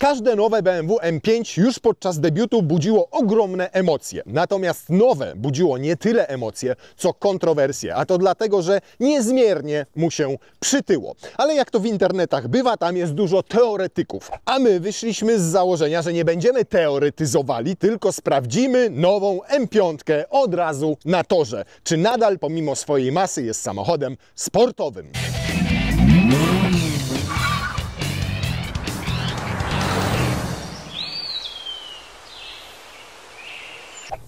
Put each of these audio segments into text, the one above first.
Każde nowe BMW M5 już podczas debiutu budziło ogromne emocje. Natomiast nowe budziło nie tyle emocje, co kontrowersje. A to dlatego, że niezmiernie mu się przytyło. Ale jak to w internetach bywa, tam jest dużo teoretyków. A my wyszliśmy z założenia, że nie będziemy teoretyzowali, tylko sprawdzimy nową M5 od razu na torze. Czy nadal pomimo swojej masy jest samochodem sportowym.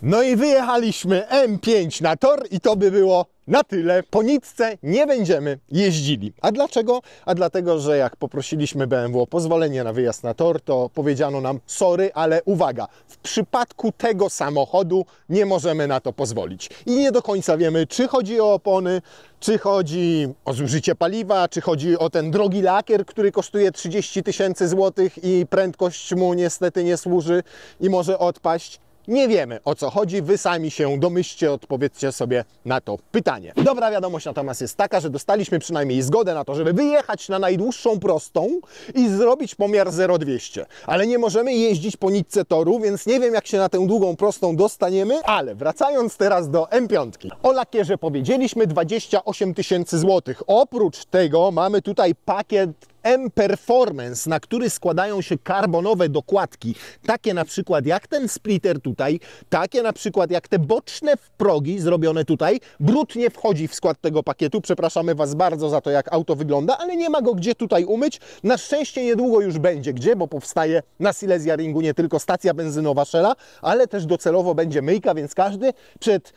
No i wyjechaliśmy M5 na tor i to by było na tyle. Po nitce nie będziemy jeździli. A dlaczego? A dlatego, że jak poprosiliśmy BMW o pozwolenie na wyjazd na tor, to powiedziano nam sorry, ale uwaga, w przypadku tego samochodu nie możemy na to pozwolić. I nie do końca wiemy, czy chodzi o opony, czy chodzi o zużycie paliwa, czy chodzi o ten drogi lakier, który kosztuje 30 000 złotych i prędkość mu niestety nie służy i może odpaść. Nie wiemy, o co chodzi, wy sami się domyślcie, odpowiedzcie sobie na to pytanie. Dobra wiadomość natomiast jest taka, że dostaliśmy przynajmniej zgodę na to, żeby wyjechać na najdłuższą prostą i zrobić pomiar 0,200. Ale nie możemy jeździć po nitce toru, więc nie wiem, jak się na tę długą prostą dostaniemy, ale wracając teraz do M5. O lakierze powiedzieliśmy 28 000 złotych. Oprócz tego mamy tutaj pakiet M-Performance, na który składają się karbonowe dokładki, takie na przykład jak ten splitter tutaj, takie na przykład jak te boczne progi zrobione tutaj. Brud nie wchodzi w skład tego pakietu, przepraszamy Was bardzo za to, jak auto wygląda, ale nie ma go gdzie tutaj umyć. Na szczęście niedługo już będzie gdzie, bo powstaje na Silesia Ringu nie tylko stacja benzynowa Shella, ale też docelowo będzie myjka, więc każdy przed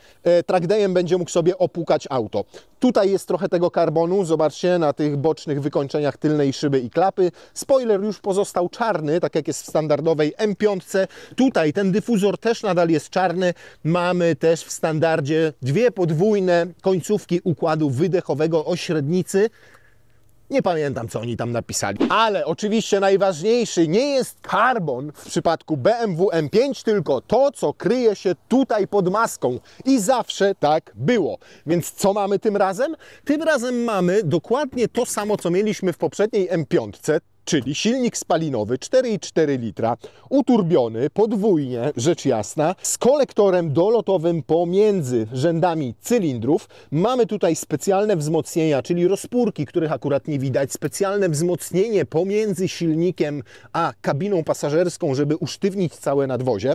track dayem będzie mógł sobie opłukać auto. Tutaj jest trochę tego karbonu, zobaczcie, na tych bocznych wykończeniach tylnej szyby i klapy. Spoiler już pozostał czarny, tak jak jest w standardowej M5. Tutaj ten dyfuzor też nadal jest czarny. Mamy też w standardzie dwie podwójne końcówki układu wydechowego o średnicy. Nie pamiętam, co oni tam napisali. Ale oczywiście najważniejszy nie jest karbon w przypadku BMW M5, tylko to, co kryje się tutaj pod maską. I zawsze tak było. Więc co mamy tym razem? Tym razem mamy dokładnie to samo, co mieliśmy w poprzedniej M5, czyli silnik spalinowy 4,4 litra, uturbiony podwójnie, rzecz jasna, z kolektorem dolotowym pomiędzy rzędami cylindrów. Mamy tutaj specjalne wzmocnienia, czyli rozpórki, których akurat nie widać, specjalne wzmocnienie pomiędzy silnikiem a kabiną pasażerską, żeby usztywnić całe nadwozie.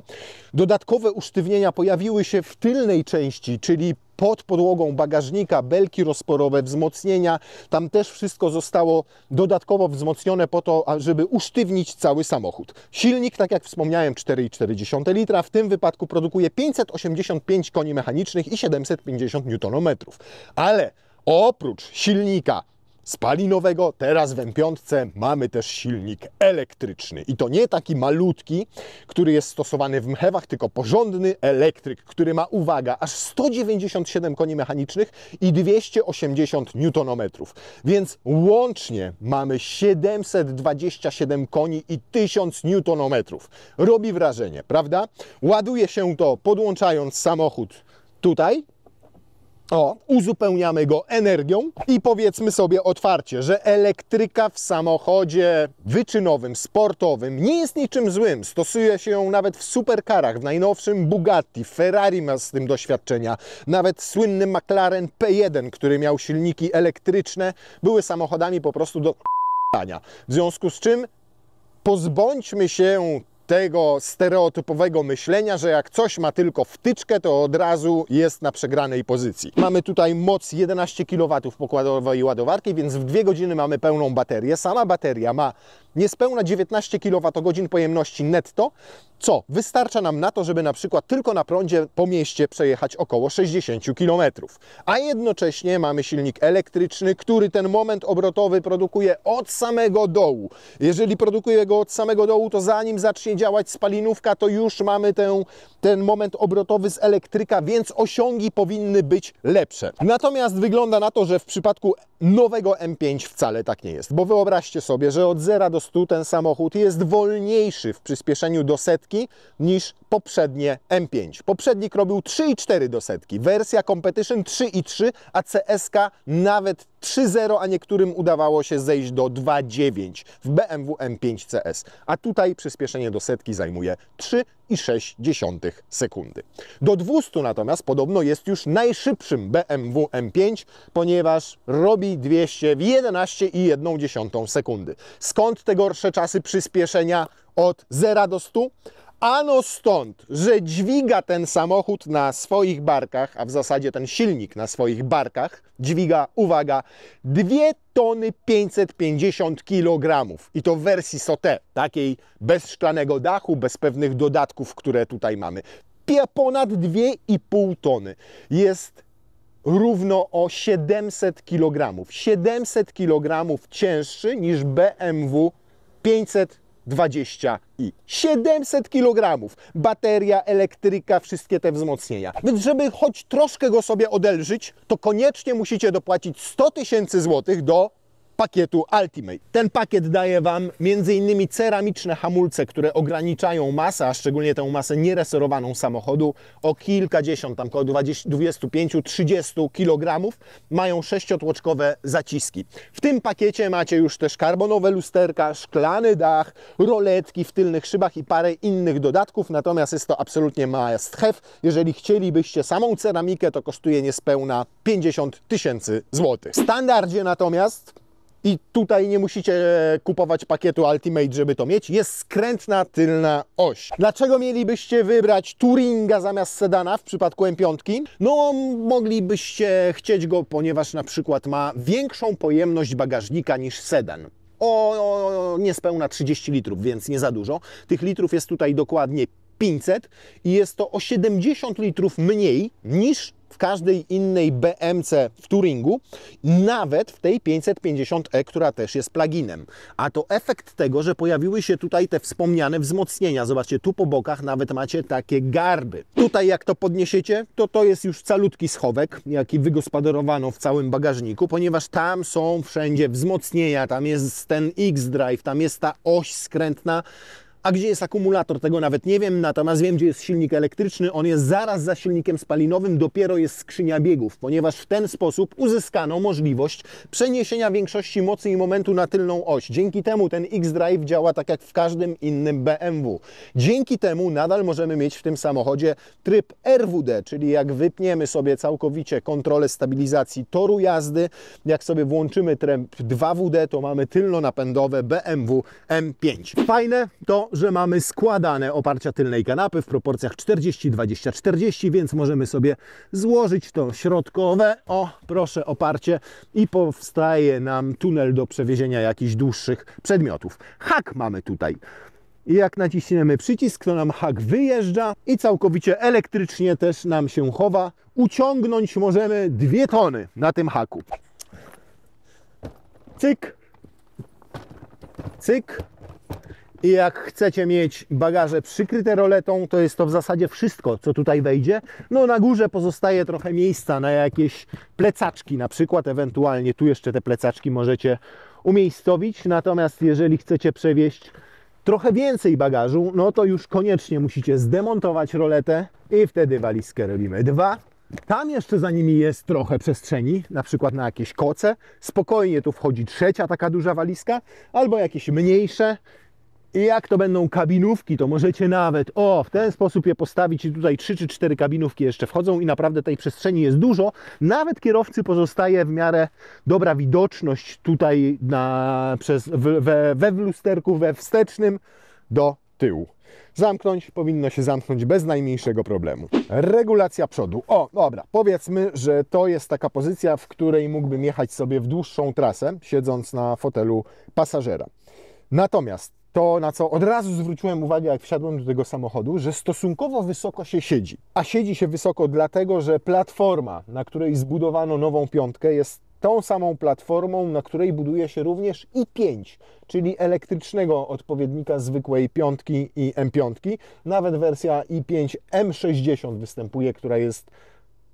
Dodatkowe usztywnienia pojawiły się w tylnej części, czyli pod podłogą bagażnika, belki rozporowe, wzmocnienia. Tam też wszystko zostało dodatkowo wzmocnione po to, żeby usztywnić cały samochód. Silnik, tak jak wspomniałem, 4,4 litra. W tym wypadku produkuje 585 koni mechanicznych i 750 Nm. Ale oprócz silnika spalinowego, teraz w M5 mamy też silnik elektryczny. I to nie taki malutki, który jest stosowany w mchewach, tylko porządny elektryk, który ma, uwaga, aż 197 koni mechanicznych i 280 Nm. Więc łącznie mamy 727 koni i 1000 Nm. Robi wrażenie, prawda? Ładuje się to podłączając samochód tutaj. Uzupełniamy go energią i powiedzmy sobie otwarcie, że elektryka w samochodzie wyczynowym, sportowym nie jest niczym złym. Stosuje się ją nawet w supercarach, w najnowszym Bugatti, Ferrari ma z tym doświadczenia. Nawet słynny McLaren P1, który miał silniki elektryczne, były samochodami po prostu do w związku z czym pozbądźmy się tego stereotypowego myślenia, że jak coś ma tylko wtyczkę, to od razu jest na przegranej pozycji. Mamy tutaj moc 11 kW pokładowej ładowarki, więc w 2 godziny mamy pełną baterię. Sama bateria ma niespełna 19 kWh pojemności netto, co wystarcza nam na to, żeby na przykład tylko na prądzie po mieście przejechać około 60 km. A jednocześnie mamy silnik elektryczny, który ten moment obrotowy produkuje od samego dołu. Jeżeli produkuje go od samego dołu, to zanim zacznie działać spalinówka, to już mamy ten moment obrotowy z elektryka, więc osiągi powinny być lepsze. Natomiast wygląda na to, że w przypadku nowego M5 wcale tak nie jest, bo wyobraźcie sobie, że od 0 do 100 ten samochód jest wolniejszy w przyspieszeniu do setki niż poprzednie M5. Poprzednik robił 3,4 do setki, wersja Competition 3,3, a CSK nawet 3,0, a niektórym udawało się zejść do 2,9 w BMW M5 CS. A tutaj przyspieszenie do setki zajmuje 3,6 sekundy. Do 200 natomiast podobno jest już najszybszym BMW M5, ponieważ robi 200 w 11,1 sekundy. Skąd te gorsze czasy przyspieszenia od 0 do 100? Ano stąd, że dźwiga ten samochód na swoich barkach, a w zasadzie ten silnik na swoich barkach dźwiga, uwaga, 2 tony 550 kg. I to w wersji Sauté, takiej bez szklanego dachu, bez pewnych dodatków, które tutaj mamy. Ponad 2,5 tony. Jest równo o 700 kg. 700 kg cięższy niż BMW 520i. 700 kg. Bateria, elektryka, wszystkie te wzmocnienia. Więc żeby choć troszkę go sobie odelżyć, to koniecznie musicie dopłacić 100 000 złotych do pakietu Ultimate. Ten pakiet daje Wam m.in. ceramiczne hamulce, które ograniczają masę, a szczególnie tę masę nieresorowaną samochodu o kilkadziesiąt, tam około 25-30 kg. Mają 6-tłoczkowe zaciski. W tym pakiecie macie już też karbonowe lusterka, szklany dach, roletki w tylnych szybach i parę innych dodatków, natomiast jest to absolutnie must have. Jeżeli chcielibyście samą ceramikę, to kosztuje niespełna 50 000 złotych. W standardzie natomiast, i tutaj nie musicie kupować pakietu Ultimate, żeby to mieć, jest skrętna tylna oś. Dlaczego mielibyście wybrać Touringa zamiast sedana w przypadku M5? No, moglibyście chcieć go, ponieważ na przykład ma większą pojemność bagażnika niż sedan. O niespełna 30 litrów, więc nie za dużo. Tych litrów jest tutaj dokładnie 500 i jest to o 70 litrów mniej niż w każdej innej BMC w Touringu, nawet w tej 550e, która też jest pluginem. A to efekt tego, że pojawiły się tutaj te wspomniane wzmocnienia. Zobaczcie, tu po bokach nawet macie takie garby. Tutaj jak to podniesiecie, to jest już calutki schowek, jaki wygospodarowano w całym bagażniku, ponieważ tam są wszędzie wzmocnienia, tam jest ten X-Drive, tam jest ta oś skrętna. A gdzie jest akumulator, tego nawet nie wiem, natomiast wiem, gdzie jest silnik elektryczny. On jest zaraz za silnikiem spalinowym, dopiero jest skrzynia biegów, ponieważ w ten sposób uzyskano możliwość przeniesienia większości mocy i momentu na tylną oś. Dzięki temu ten X-Drive działa tak jak w każdym innym BMW. Dzięki temu nadal możemy mieć w tym samochodzie tryb RWD, czyli jak wypniemy sobie całkowicie kontrolę stabilizacji toru jazdy, jak sobie włączymy tryb 2WD, to mamy tylnonapędowe BMW M5. Fajne to, że mamy składane oparcia tylnej kanapy w proporcjach 40-20-40, więc możemy sobie złożyć to środkowe, o proszę, oparcie i powstaje nam tunel do przewiezienia jakichś dłuższych przedmiotów. Hak mamy tutaj. I jak naciśniemy przycisk, to nam hak wyjeżdża i całkowicie elektrycznie też nam się chowa. Uciągnąć możemy 2 tony na tym haku. Cyk, cyk. I jak chcecie mieć bagaże przykryte roletą, to jest to w zasadzie wszystko, co tutaj wejdzie. No na górze pozostaje trochę miejsca na jakieś plecaczki na przykład, ewentualnie tu jeszcze te plecaczki możecie umiejscowić. Natomiast jeżeli chcecie przewieźć trochę więcej bagażu, no to już koniecznie musicie zdemontować roletę i wtedy walizkę robimy 2. Tam jeszcze za nimi jest trochę przestrzeni, na przykład na jakieś koce. Spokojnie tu wchodzi 3. taka duża walizka, albo jakieś mniejsze. I jak to będą kabinówki, to możecie nawet w ten sposób je postawić i tutaj 3 czy 4 kabinówki jeszcze wchodzą i naprawdę tej przestrzeni jest dużo. Nawet kierowcy pozostaje w miarę dobra widoczność tutaj we lusterku, we wstecznym do tyłu. Zamknąć powinno się zamknąć bez najmniejszego problemu. Regulacja przodu. Dobra, powiedzmy, że to jest taka pozycja, w której mógłbym jechać sobie w dłuższą trasę, siedząc na fotelu pasażera. Natomiast to, na co od razu zwróciłem uwagę, jak wsiadłem do tego samochodu, że stosunkowo wysoko się siedzi. A siedzi się wysoko dlatego, że platforma, na której zbudowano nową 5, jest tą samą platformą, na której buduje się również i5, czyli elektrycznego odpowiednika zwykłej 5 i M5. Nawet wersja i5 M60 występuje, która jest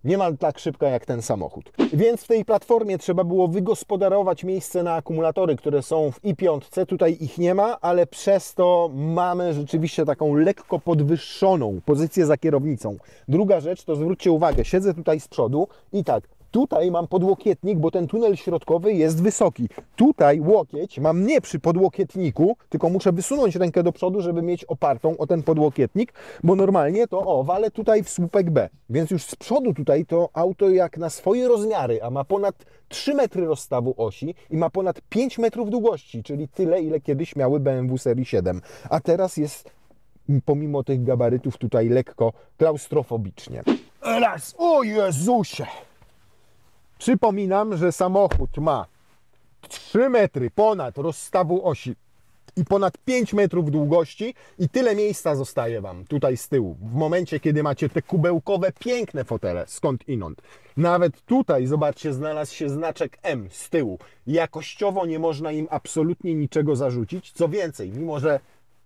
niemal tak szybka jak ten samochód. Więc w tej platformie trzeba było wygospodarować miejsce na akumulatory, które są w i5. Tutaj ich nie ma, ale przez to mamy rzeczywiście taką lekko podwyższoną pozycję za kierownicą. Druga rzecz to zwróćcie uwagę, siedzę tutaj z przodu i tak, tutaj mam podłokietnik, bo ten tunel środkowy jest wysoki. Tutaj łokieć mam nie przy podłokietniku, tylko muszę wysunąć rękę do przodu, żeby mieć opartą o ten podłokietnik, bo normalnie to walę tutaj w słupek B. Więc już z przodu tutaj to auto jak na swoje rozmiary, a ma ponad 3 metry rozstawu osi i ma ponad 5 metrów długości, czyli tyle, ile kiedyś miały BMW serii 7. A teraz jest pomimo tych gabarytów tutaj lekko klaustrofobicznie. Raz, o Jezusie! Przypominam, że samochód ma 3 metry ponad rozstawu osi i ponad 5 metrów długości i tyle miejsca zostaje Wam tutaj z tyłu. W momencie, kiedy macie te kubełkowe, piękne fotele, skąd inąd. Nawet tutaj, zobaczcie, znalazł się znaczek M z tyłu. Jakościowo nie można im absolutnie niczego zarzucić. Co więcej, mimo że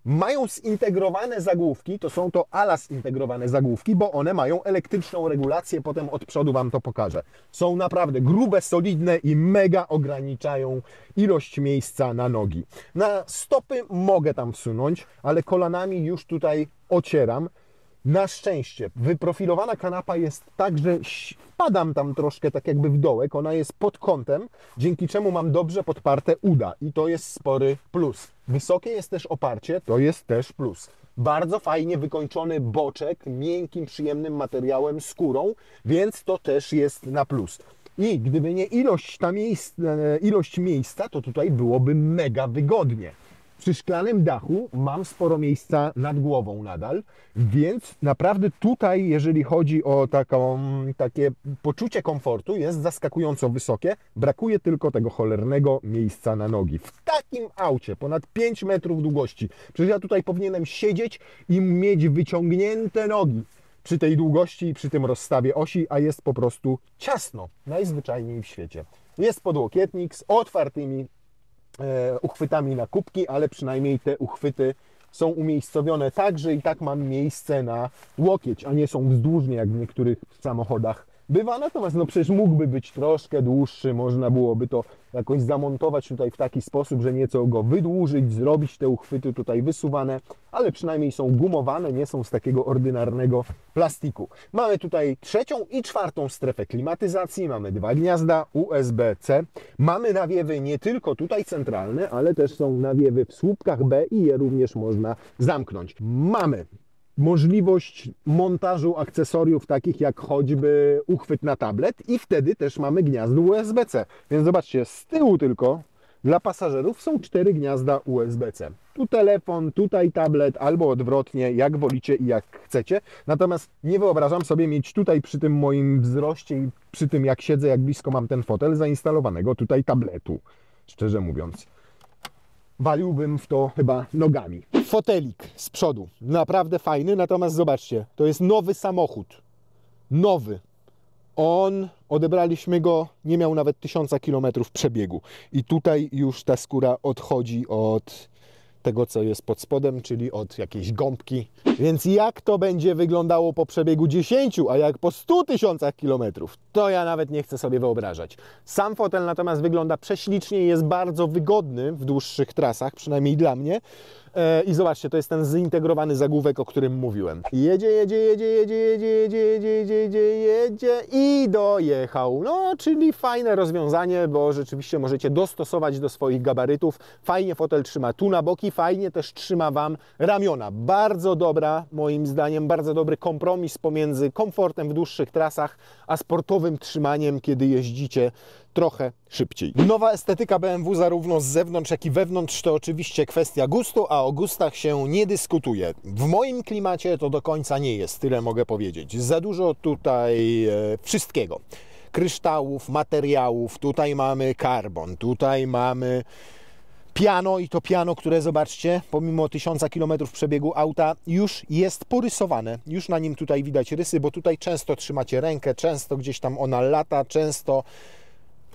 mają zintegrowane zagłówki, to są to ala zintegrowane zagłówki, bo one mają elektryczną regulację, potem od przodu Wam to pokażę. Są naprawdę grube, solidne i mega ograniczają ilość miejsca na nogi. Na stopy mogę tam wsunąć, ale kolanami już tutaj ocieram. Na szczęście wyprofilowana kanapa jest tak, że wpadam tam troszkę tak jakby w dołek, ona jest pod kątem, dzięki czemu mam dobrze podparte uda i to jest spory plus. Wysokie jest też oparcie, to jest też plus. Bardzo fajnie wykończony boczek, miękkim, przyjemnym materiałem, skórą, więc to też jest na plus. I gdyby nie ilość miejsca, to tutaj byłoby mega wygodnie. Przy szklanym dachu mam sporo miejsca nad głową nadal, więc naprawdę tutaj, jeżeli chodzi o takie poczucie komfortu, jest zaskakująco wysokie. Brakuje tylko tego cholernego miejsca na nogi. W takim aucie, ponad 5 metrów długości, przecież ja tutaj powinienem siedzieć i mieć wyciągnięte nogi przy tej długości i przy tym rozstawie osi, a jest po prostu ciasno, najzwyczajniej w świecie. Jest podłokietnik z otwartymi uchwytami na kubki, ale przynajmniej te uchwyty są umiejscowione tak, że i tak mam miejsce na łokieć, a nie są wzdłużnie jak w niektórych samochodach bywa. Natomiast no przecież mógłby być troszkę dłuższy, można byłoby to jakoś zamontować tutaj w taki sposób, że nieco go wydłużyć, zrobić te uchwyty tutaj wysuwane, ale przynajmniej są gumowane, nie są z takiego ordynarnego plastiku. Mamy tutaj 3. i 4. strefę klimatyzacji, mamy 2 gniazda USB-C, mamy nawiewy nie tylko tutaj centralne, ale też są nawiewy w słupkach B i je również można zamknąć. Mamy możliwość montażu akcesoriów takich jak choćby uchwyt na tablet i wtedy też mamy gniazdo USB-C. Więc zobaczcie, z tyłu tylko dla pasażerów są 4 gniazda USB-C. Tu telefon, tutaj tablet, albo odwrotnie, jak wolicie i jak chcecie. Natomiast nie wyobrażam sobie mieć tutaj przy tym moim wzroście i przy tym jak siedzę, jak blisko mam ten fotel, zainstalowanego tutaj tabletu, szczerze mówiąc. Waliłbym w to chyba nogami. Fotelik z przodu, naprawdę fajny, natomiast zobaczcie, to jest nowy samochód. Nowy. Odebraliśmy go, nie miał nawet 1000 km przebiegu. I tutaj już ta skóra odchodzi od tego, co jest pod spodem, czyli od jakiejś gąbki. Więc jak to będzie wyglądało po przebiegu 10, a jak po 100 000 km, to ja nawet nie chcę sobie wyobrażać. Sam fotel natomiast wygląda prześlicznie, jest bardzo wygodny w dłuższych trasach, przynajmniej dla mnie. I zobaczcie, to jest ten zintegrowany zagłówek, o którym mówiłem. Jedzie i dojechał. No, czyli fajne rozwiązanie, bo rzeczywiście możecie dostosować do swoich gabarytów. Fajnie fotel trzyma tu na boki, fajnie też trzyma Wam ramiona. Bardzo dobra, moim zdaniem, bardzo dobry kompromis pomiędzy komfortem w dłuższych trasach, a sportowym trzymaniem, kiedy jeździcie trochę szybciej. Nowa estetyka BMW zarówno z zewnątrz, jak i wewnątrz to oczywiście kwestia gustu, a o gustach się nie dyskutuje. W moim klimacie to do końca nie jest, tyle mogę powiedzieć. Za dużo tutaj wszystkiego. Kryształów, materiałów, tutaj mamy karbon, tutaj mamy piano i to piano, które zobaczcie, pomimo 1000 km przebiegu auta już jest porysowane. Już na nim tutaj widać rysy, bo tutaj często trzymacie rękę, często gdzieś tam ona lata, często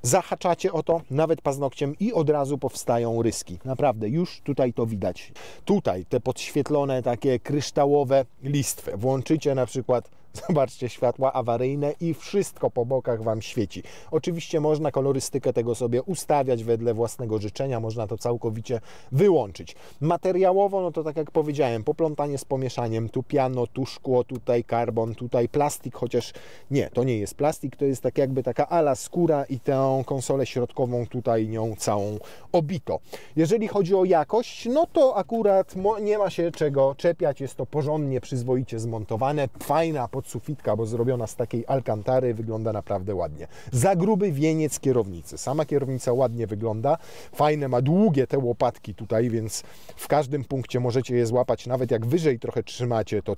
zahaczacie o to, nawet paznokciem i od razu powstają ryski. Naprawdę, już tutaj to widać. Tutaj te podświetlone, takie kryształowe listwy. Włączycie na przykład Zobaczcie, światła awaryjne i wszystko po bokach Wam świeci. Oczywiście można kolorystykę tego sobie ustawiać wedle własnego życzenia, można to całkowicie wyłączyć. Materiałowo, no to tak jak powiedziałem, poplątanie z pomieszaniem, tu piano, tu szkło, tutaj karbon, tutaj plastik, chociaż nie, to nie jest plastik, to jest tak jakby taka ala skóra i tę konsolę środkową tutaj nią całą obito. Jeżeli chodzi o jakość, no to akurat nie ma się czego czepiać, jest to porządnie, przyzwoicie zmontowane, fajna podsufitka, bo zrobiona z takiej alkantary, wygląda naprawdę ładnie. Za gruby wieniec kierownicy. Sama kierownica ładnie wygląda, fajne, ma długie te łopatki tutaj, więc w każdym punkcie możecie je złapać, nawet jak wyżej trochę trzymacie, to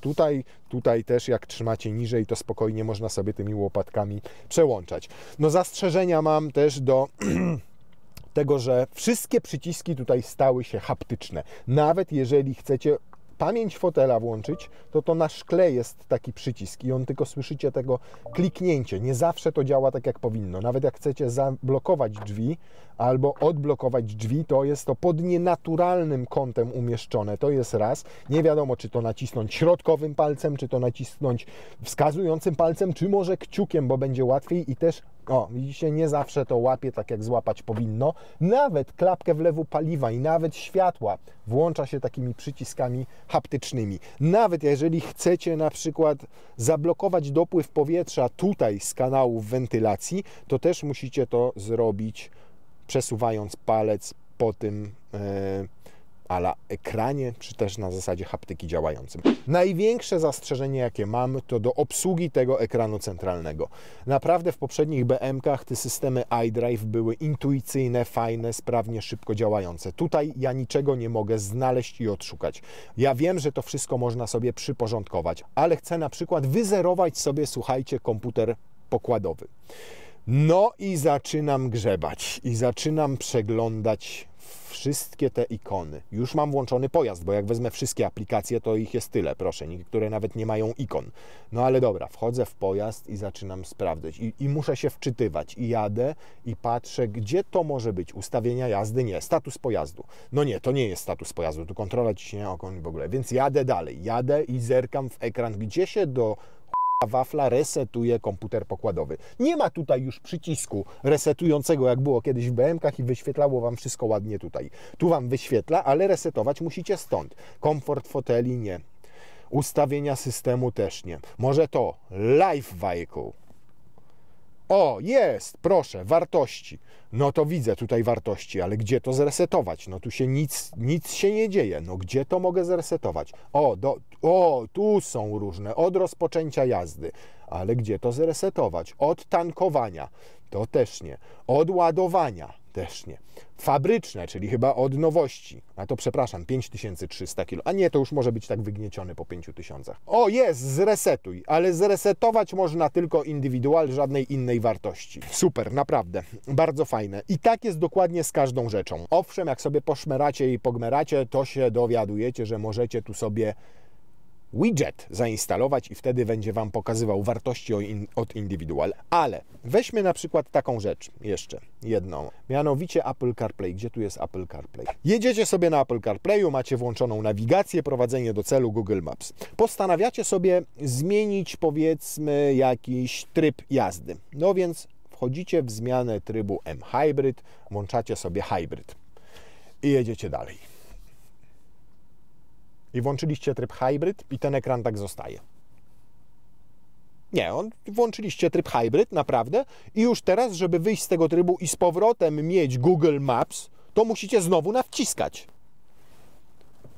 tutaj też jak trzymacie niżej, to spokojnie można sobie tymi łopatkami przełączać. No zastrzeżenia mam też do tego, że wszystkie przyciski tutaj stały się haptyczne. Nawet jeżeli chcecie pamięć fotela włączyć, to na szkle jest taki przycisk i on tylko słyszycie tego kliknięcie. Nie zawsze to działa tak, jak powinno. Nawet jak chcecie zablokować drzwi albo odblokować drzwi, to jest to pod nienaturalnym kątem umieszczone. To jest raz. Nie wiadomo, czy to nacisnąć środkowym palcem, czy to nacisnąć wskazującym palcem, czy może kciukiem, bo będzie łatwiej i też widzicie, nie zawsze to łapie tak, jak złapać powinno. Nawet klapkę wlewu paliwa i nawet światła włącza się takimi przyciskami haptycznymi. Nawet jeżeli chcecie na przykład zablokować dopływ powietrza tutaj z kanałów wentylacji, to też musicie to zrobić przesuwając palec po tym ala ekranie, czy też na zasadzie haptyki działającym. Największe zastrzeżenie, jakie mam, to do obsługi tego ekranu centralnego. Naprawdę w poprzednich BM-kach te systemy iDrive były intuicyjne, fajne, sprawnie, szybko działające. Tutaj ja niczego nie mogę znaleźć i odszukać. Ja wiem, że to wszystko można sobie przyporządkować, ale chcę na przykład wyzerować sobie, słuchajcie, komputer pokładowy. No i zaczynam grzebać i zaczynam przeglądać wszystkie te ikony. Już mam włączony pojazd, bo jak wezmę wszystkie aplikacje, to ich jest tyle, proszę, niektóre nawet nie mają ikon. No ale dobra, wchodzę w pojazd i zaczynam sprawdzać i muszę się wczytywać i jadę i patrzę, gdzie to może być. Ustawienia jazdy? Nie. Status pojazdu? No nie, to nie jest status pojazdu, tu kontrola ciśnienia okon w ogóle, więc jadę dalej. Jadę i zerkam w ekran, gdzie się do wafla resetuje komputer pokładowy. Nie ma tutaj już przycisku resetującego, jak było kiedyś w BM-kach i wyświetlało Wam wszystko ładnie tutaj. Tu Wam wyświetla, ale resetować musicie stąd. Komfort foteli nie. Ustawienia systemu też nie. Może to Live Vehicle. O, jest, proszę, wartości. No to widzę tutaj wartości, ale gdzie to zresetować? No tu się nic się nie dzieje. No gdzie to mogę zresetować? Tu są różne, od rozpoczęcia jazdy. Ale gdzie to zresetować? Od tankowania. To też nie. Od ładowania. Też nie. Fabryczne, czyli chyba od nowości. A to przepraszam, 5300 kg. A nie, to już może być tak wygnieciony po 5000. O, jest, zresetuj. Ale zresetować można tylko indywidual, żadnej innej wartości. Super, naprawdę. Bardzo fajne. I tak jest dokładnie z każdą rzeczą. Owszem, jak sobie poszmeracie i pogmeracie, to się dowiadujecie, że możecie tu sobie widget zainstalować i wtedy będzie Wam pokazywał wartości od indywidual. Ale weźmy na przykład taką rzecz, jeszcze jedną, mianowicie Apple CarPlay. Gdzie tu jest Apple CarPlay? Jedziecie sobie na Apple CarPlayu, macie włączoną nawigację, prowadzenie do celu Google Maps. Postanawiacie sobie zmienić, powiedzmy, jakiś tryb jazdy. No więc wchodzicie w zmianę trybu M-Hybrid, włączacie sobie Hybrid i jedziecie dalej. I włączyliście tryb Hybrid i ten ekran tak zostaje. Nie, włączyliście tryb Hybrid, naprawdę, i już teraz, żeby wyjść z tego trybu i z powrotem mieć Google Maps, to musicie znowu nawciskać.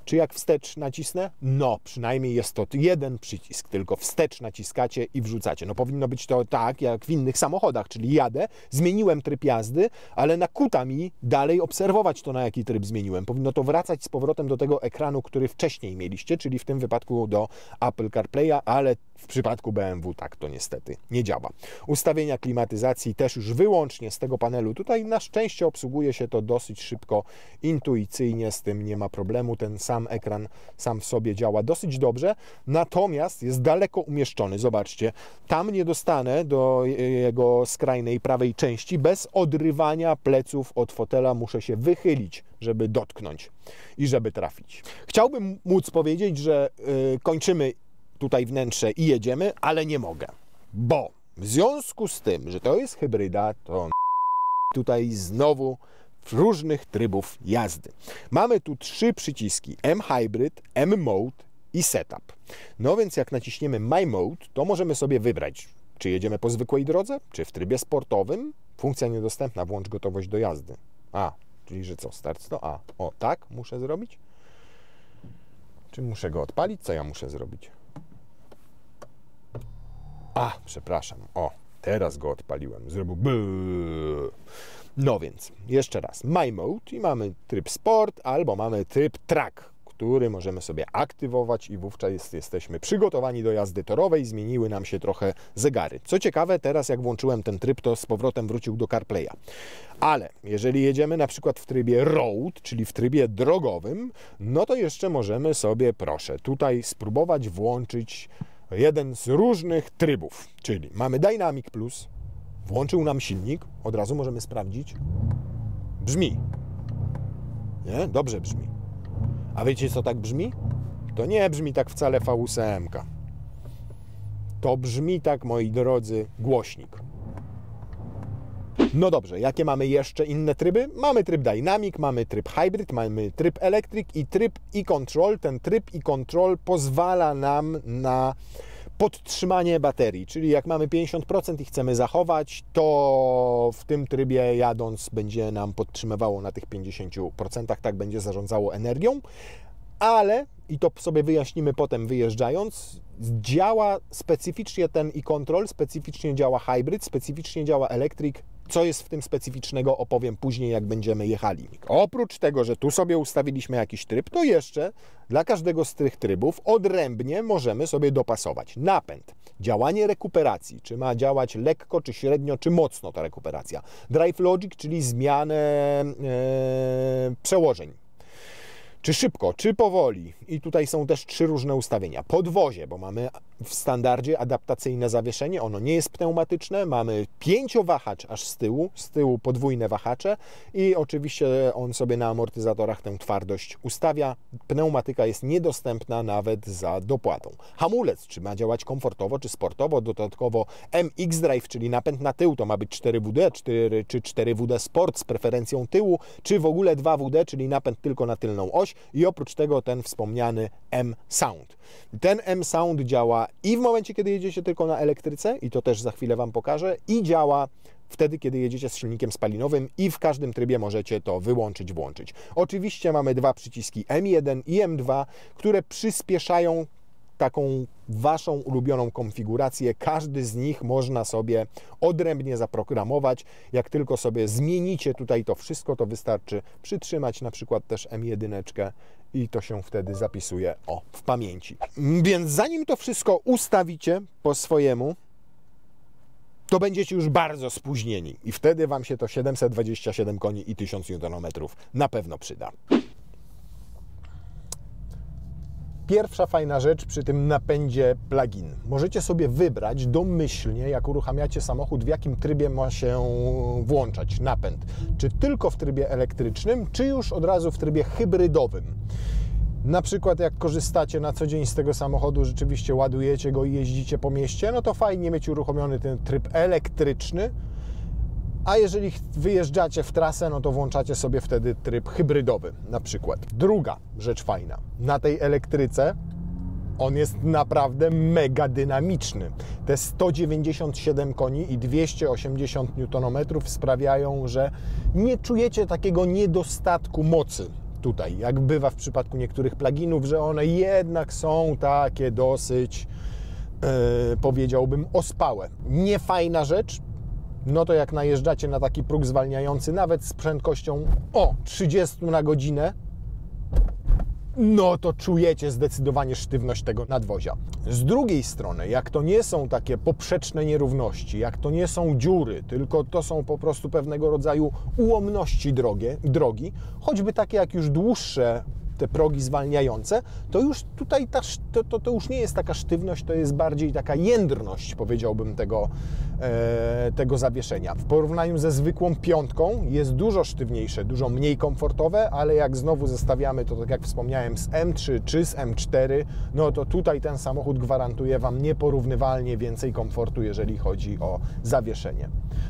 Czy jak wstecz nacisnę? No, przynajmniej jest to jeden przycisk, tylko wstecz naciskacie i wrzucacie. No powinno być to tak, jak w innych samochodach, czyli jadę, zmieniłem tryb jazdy, ale nakuta mi dalej obserwować to, na jaki tryb zmieniłem. Powinno to wracać z powrotem do tego ekranu, który wcześniej mieliście, czyli w tym wypadku do Apple CarPlaya, ale w przypadku BMW tak to niestety nie działa. Ustawienia klimatyzacji też już wyłącznie z tego panelu. Tutaj na szczęście obsługuje się to dosyć szybko, intuicyjnie, z tym nie ma problemu. Ten sam ekran sam w sobie działa dosyć dobrze, natomiast jest daleko umieszczony. Zobaczcie, tam nie dostanę do jego skrajnej prawej części. Bez odrywania pleców od fotela muszę się wychylić, żeby dotknąć i żeby trafić. Chciałbym móc powiedzieć, że kończymy tutaj wnętrze i jedziemy, ale nie mogę, bo w związku z tym, że to jest hybryda, to tutaj znowu różnych trybów jazdy. Mamy tu 3 przyciski M-Hybrid, M-Mode i Setup. No więc jak naciśniemy My Mode, to możemy sobie wybrać, czy jedziemy po zwykłej drodze, czy w trybie sportowym. Funkcja niedostępna, włącz gotowość do jazdy. Czyli że co, start to A. O, tak muszę zrobić? Czy muszę go odpalić? Co ja muszę zrobić? Przepraszam. O, teraz go odpaliłem. Zrobił byyy. No więc, jeszcze raz. My Mode i mamy tryb Sport albo mamy tryb Track, który możemy sobie aktywować i wówczas jesteśmy przygotowani do jazdy torowej. Zmieniły nam się trochę zegary. Co ciekawe, teraz jak włączyłem ten tryb, to z powrotem wrócił do CarPlaya. Ale jeżeli jedziemy na przykład w trybie Road, czyli w trybie drogowym, no to jeszcze możemy sobie, proszę, tutaj spróbować włączyć jeden z różnych trybów. Czyli mamy Dynamic Plus, włączył nam silnik, od razu możemy sprawdzić. Brzmi. Nie? Dobrze brzmi. A wiecie, co tak brzmi? To nie brzmi tak wcale V8. To brzmi tak, moi drodzy, głośnik. No dobrze, jakie mamy jeszcze inne tryby? Mamy tryb Dynamic, mamy tryb Hybrid, mamy tryb Electric i tryb e-Control. Ten tryb e-Control pozwala nam na podtrzymanie baterii, czyli jak mamy 50% i chcemy zachować, to w tym trybie jadąc będzie nam podtrzymywało na tych 50%, tak będzie zarządzało energią, ale, i to sobie wyjaśnimy potem wyjeżdżając, działa specyficznie ten e-Control, specyficznie działa Hybrid, specyficznie działa Electric. Co jest w tym specyficznego, opowiem później, jak będziemy jechali. Oprócz tego, że tu sobie ustawiliśmy jakiś tryb, to jeszcze dla każdego z tych trybów odrębnie możemy sobie dopasować napęd, działanie rekuperacji, czy ma działać lekko, czy średnio, czy mocno ta rekuperacja, Drive Logic, czyli zmianę przełożeń, czy szybko, czy powoli. I tutaj są też 3 różne ustawienia. Podwozie, bo mamy w standardzie adaptacyjne zawieszenie, ono nie jest pneumatyczne, mamy 5-wahacz aż z tyłu podwójne wahacze i oczywiście on sobie na amortyzatorach tę twardość ustawia. Pneumatyka jest niedostępna nawet za dopłatą. Hamulec, czy ma działać komfortowo, czy sportowo, dodatkowo MX Drive, czyli napęd na tył, to ma być 4WD, czy 4WD Sport z preferencją tyłu, czy w ogóle 2WD, czyli napęd tylko na tylną oś i oprócz tego ten wspomniany M-Sound. Ten M-Sound działa i w momencie, kiedy jedziecie tylko na elektryce, i to też za chwilę Wam pokażę, i działa wtedy, kiedy jedziecie z silnikiem spalinowym i w każdym trybie możecie to wyłączyć, włączyć. Oczywiście mamy 2 przyciski M1 i M2, które przyspieszają taką Waszą ulubioną konfigurację. Każdy z nich można sobie odrębnie zaprogramować. Jak tylko sobie zmienicie tutaj to wszystko, to wystarczy przytrzymać na przykład też M1 i to się wtedy zapisuje w pamięci. Więc zanim to wszystko ustawicie po swojemu, to będziecie już bardzo spóźnieni i wtedy Wam się to 727 koni i 1000 Nm na pewno przyda. Pierwsza fajna rzecz przy tym napędzie plug-in. Możecie sobie wybrać domyślnie, jak uruchamiacie samochód, w jakim trybie ma się włączać napęd. Czy tylko w trybie elektrycznym, czy już od razu w trybie hybrydowym. Na przykład jak korzystacie na co dzień z tego samochodu, rzeczywiście ładujecie go i jeździcie po mieście, no to fajnie mieć uruchomiony ten tryb elektryczny, a jeżeli wyjeżdżacie w trasę, no to włączacie sobie wtedy tryb hybrydowy na przykład. Druga rzecz fajna, na tej elektryce on jest naprawdę mega dynamiczny. Te 197 koni i 280 Nm sprawiają, że nie czujecie takiego niedostatku mocy tutaj, jak bywa w przypadku niektórych pluginów, że one jednak są takie dosyć, powiedziałbym, ospałe. Niefajna rzecz, no to jak najeżdżacie na taki próg zwalniający, nawet z prędkością 30 na godzinę, no to czujecie zdecydowanie sztywność tego nadwozia. Z drugiej strony, jak to nie są takie poprzeczne nierówności, jak to nie są dziury, tylko to są po prostu pewnego rodzaju ułomności drogi, choćby takie jak już dłuższe te progi zwalniające, to już tutaj to już nie jest taka sztywność, to jest bardziej taka jędrność, powiedziałbym, tego tego zawieszenia. W porównaniu ze zwykłą piątką jest dużo sztywniejsze, dużo mniej komfortowe, ale jak znowu zestawiamy to, tak jak wspomniałem, z M3 czy z M4, no to tutaj ten samochód gwarantuje Wam nieporównywalnie więcej komfortu, jeżeli chodzi o zawieszenie.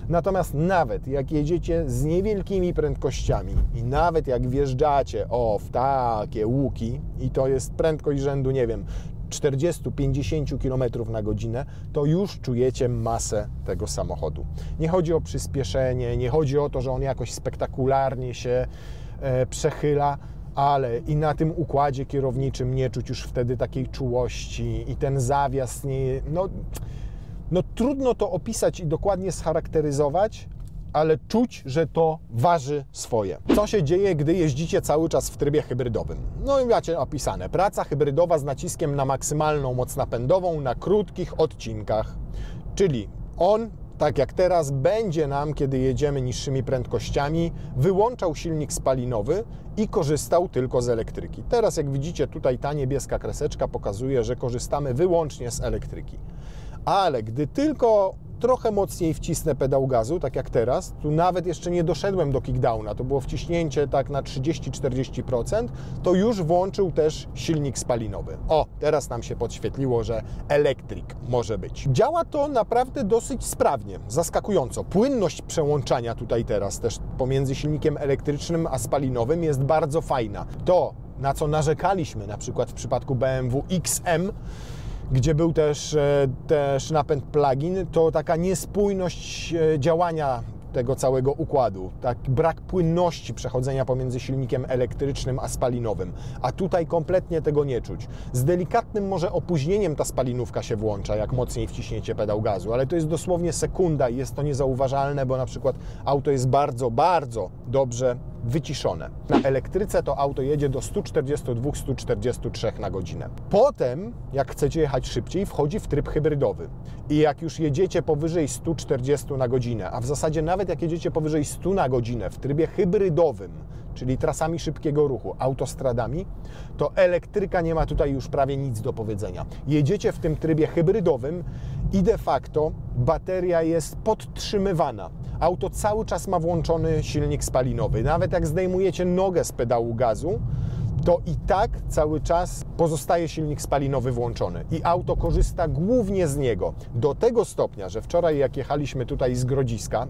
Natomiast nawet jak jedziecie z niewielkimi prędkościami i nawet jak wjeżdżacie w takie łuki i to jest prędkość rzędu, nie wiem, 40-50 km na godzinę, to już czujecie masę tego samochodu. Nie chodzi o przyspieszenie, nie chodzi o to, że on jakoś spektakularnie się przechyla, ale i na tym układzie kierowniczym nie czuć już wtedy takiej czułości i ten zawias nie... No trudno to opisać i dokładnie scharakteryzować, ale czuć, że to waży swoje. Co się dzieje, gdy jeździcie cały czas w trybie hybrydowym? No i macie opisane. Praca hybrydowa z naciskiem na maksymalną moc napędową na krótkich odcinkach. Czyli on, tak jak teraz, będzie nam, kiedy jedziemy niższymi prędkościami, wyłączał silnik spalinowy i korzystał tylko z elektryki. Teraz, jak widzicie, tutaj ta niebieska kreseczka pokazuje, że korzystamy wyłącznie z elektryki. Ale gdy tylko trochę mocniej wcisnę pedał gazu, tak jak teraz, tu nawet jeszcze nie doszedłem do kickdowna, to było wciśnięcie tak na 30-40%, to już włączył też silnik spalinowy. Teraz nam się podświetliło, że elektryk może być. Działa to naprawdę dosyć sprawnie, zaskakująco. Płynność przełączania tutaj teraz też pomiędzy silnikiem elektrycznym a spalinowym jest bardzo fajna. To, na co narzekaliśmy na przykład w przypadku BMW XM, gdzie był też napęd plug-in, to taka niespójność działania tego całego układu, tak brak płynności przechodzenia pomiędzy silnikiem elektrycznym a spalinowym, a tutaj kompletnie tego nie czuć. Z delikatnym może opóźnieniem ta spalinówka się włącza, jak mocniej wciśniecie pedał gazu, ale to jest dosłownie sekunda i jest to niezauważalne, bo na przykład auto jest bardzo, bardzo dobrze wyciszone. Na elektryce to auto jedzie do 142-143 na godzinę. Potem, jak chcecie jechać szybciej, wchodzi w tryb hybrydowy. I jak już jedziecie powyżej 140 na godzinę, a w zasadzie nawet jak jedziecie powyżej 100 na godzinę w trybie hybrydowym, czyli trasami szybkiego ruchu, autostradami, to elektryka nie ma tutaj już prawie nic do powiedzenia. Jedziecie w tym trybie hybrydowym i de facto bateria jest podtrzymywana. Auto cały czas ma włączony silnik spalinowy. Nawet jak zdejmujecie nogę z pedału gazu, to i tak cały czas pozostaje silnik spalinowy włączony i auto korzysta głównie z niego. Do tego stopnia, że wczoraj jak jechaliśmy tutaj z Grodziska,